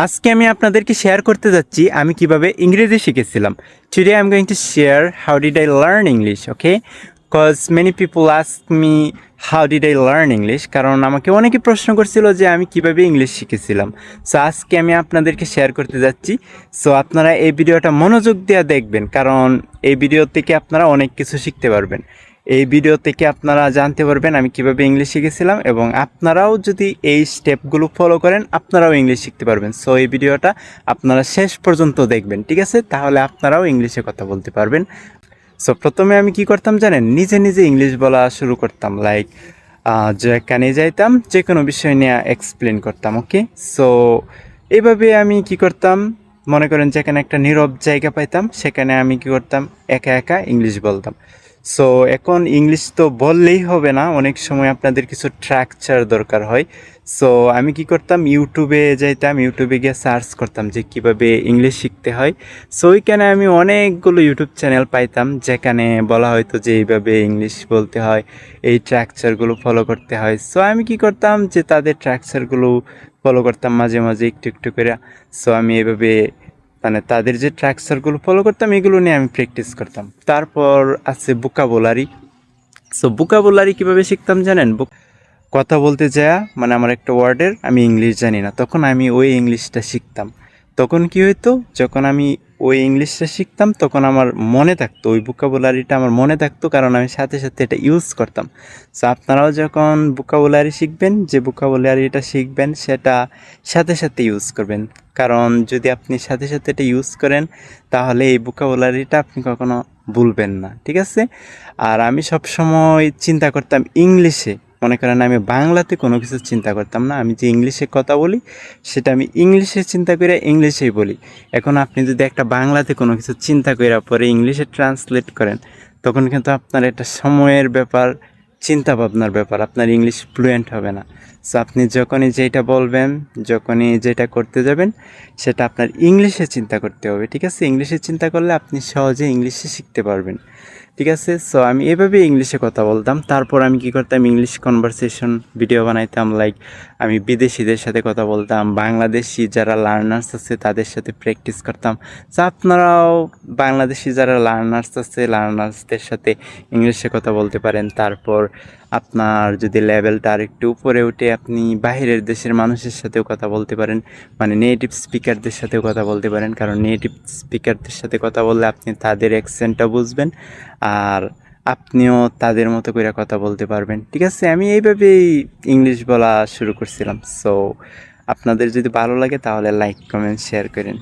আজকে আমি আপনাদেরকে শেয়ার করতে যাচ্ছি আমি কিভাবে ইংরেজি শিখেছিলাম। Today I am going to share how did I learn English, okay? Cause many people ask me how did I learn English, কারণ আমাকে অনেকে প্রশ্ন করছিল যে আমি কিভাবে ইংলিশ শিখেছিলাম। সো আজকে আমি আপনাদেরকে শেয়ার করতে যাচ্ছি। সো আপনারা এই ভিডিওটা মনোযোগ দিয়ে দেখবেন, কারণ এই ভিডিও থেকে আপনারা অনেক কিছু শিখতে পারবেন। এই ভিডিও থেকে আপনারা জানতে পারবেন আমি কিভাবে ইংলিশ শিখেছিলাম, এবং আপনারাও যদি এই স্টেপগুলো ফলো করেন আপনারাও ইংলিশ শিখতে পারবেন। সো এই ভিডিওটা আপনারা শেষ পর্যন্ত দেখবেন, ঠিক আছে? তাহলে আপনারাও ইংলিশে কথা বলতে পারবেন। সো প্রথমে আমি কি করতাম জানেন, নিজে নিজে ইংলিশ বলা শুরু করতাম। লাইক যেখানে যাইতাম যে কোনো বিষয় নিয়ে এক্সপ্লেন করতাম, ওকে? সো এইভাবে আমি কি করতাম, মনে করেন যেখানে একটা নীরব জায়গা পাইতাম সেখানে আমি কি করতাম, একা একা ইংলিশ বলতাম। সো এখন ইংলিশ তো বললেই হবে না, অনেক সময় আপনাদের কিছু স্ট্রাকচার দরকার হয়। সো আমি কি করতাম, ইউটিউবে যাইতাম, ইউটিউবে গিয়ে সার্চ করতাম যে কিভাবে ইংলিশ শিখতে হয়। সো ওইখানে আমি অনেকগুলো ইউটিউব চ্যানেল পাইতাম যেখানে বলা হয়তো যে এইভাবে ইংলিশ বলতে হয়, এই স্ট্রাকচারগুলো ফলো করতে হয়। সো আমি কি করতাম যে তাদের স্ট্রাকচারগুলো ফলো করতাম মাঝে মাঝে একটু একটু করে। সো আমি এভাবে মানে তাদের যে স্ট্রাকচারগুলো ফলো করতাম এগুলো নিয়ে আমি প্র্যাকটিস করতাম। তারপর আছে ভোকাবুলারি। সো ভোকাবুলারি কীভাবে শিখতাম জানেন? কথা বলতে যাওয়া মানে আমার একটা ওয়ার্ডের আমি ইংলিশ জানি না, তখন আমি ওই ইংলিশটা শিখতাম। তখন কি হইতো, যখন আমি ওই ইংলিশটা শিখতাম তখন আমার মনে থাকতো, ওই ভোকাবুলারিটা আমার মনে থাকতো, কারণ আমি সাথে সাথে এটা ইউজ করতাম। সো আপনারাও যখন ভোকাবুলারি শিখবেন, যে ভোকাবুলারিটা শিখবেন সেটা সাথে সাথে ইউজ করবেন, কারণ যদি আপনি সাথে সাথে এটা ইউজ করেন তাহলে এই ভোকাবুলারিটা আপনি কখনো ভুলবেন না, ঠিক আছে? আর আমি সবসময় চিন্তা করতাম ইংলিশে, মনে করেন আমি বাংলাতে কোনো কিছু চিন্তা করতাম না, আমি যে ইংলিশে কথা বলি সেটা আমি ইংলিশে চিন্তা করে ইংলিশেই বলি। এখন আপনি যদি একটা বাংলাতে কোনো কিছু চিন্তা করে পরে ইংলিশে ট্রান্সলেট করেন, তখন কিন্তু আপনার এটা সময়ের ব্যাপার, চিন্তা ভাবনার ব্যাপার, আপনার ইংলিশ ফ্লুয়েন্ট হবে না। সো আপনি যখনই যেটা বলবেন, যখনই যেটা করতে যাবেন সেটা আপনার ইংলিশে চিন্তা করতে হবে, ঠিক আছে? ইংলিশে চিন্তা করলে আপনি সহজে ইংলিশে শিখতে পারবেন, ঠিক আছে? সো আমি এভাবে ইংলিশে কথা বলতাম। তারপর আমি কি করতাম, ইংলিশ কনভারসেশন ভিডিও বানাইতাম। লাইক আমি বিদেশিদের সাথে কথা বলতাম, বাংলাদেশি যারা লার্নার্স আছে তাদের সাথে প্র্যাকটিস করতাম। সো আপনারাও বাংলাদেশি যারা লার্নার্স আছে লার্নার্সদের সাথে ইংলিশে কথা বলতে পারেন। তারপর আপনার যদি লেভেলটা আর একটু উপরে উঠে আপনি বাহিরের দেশের মানুষের সাথেও কথা বলতে পারেন, মানে নেটিভ স্পিকারদের সাথেও কথা বলতে পারেন, কারণ নেটিভ স্পিকারদের সাথে কথা বললে আপনি তাদের অ্যাকসেন্টটা বুঝবেন আর আপনিও তাদের মতো করে কথা বলতে পারবেন, ঠিক আছে? আমি এইভাবেই ইংলিশ বলা শুরু করছিলাম। সো আপনাদের যদি ভালো লাগে তাহলে লাইক কমেন্ট শেয়ার করেন।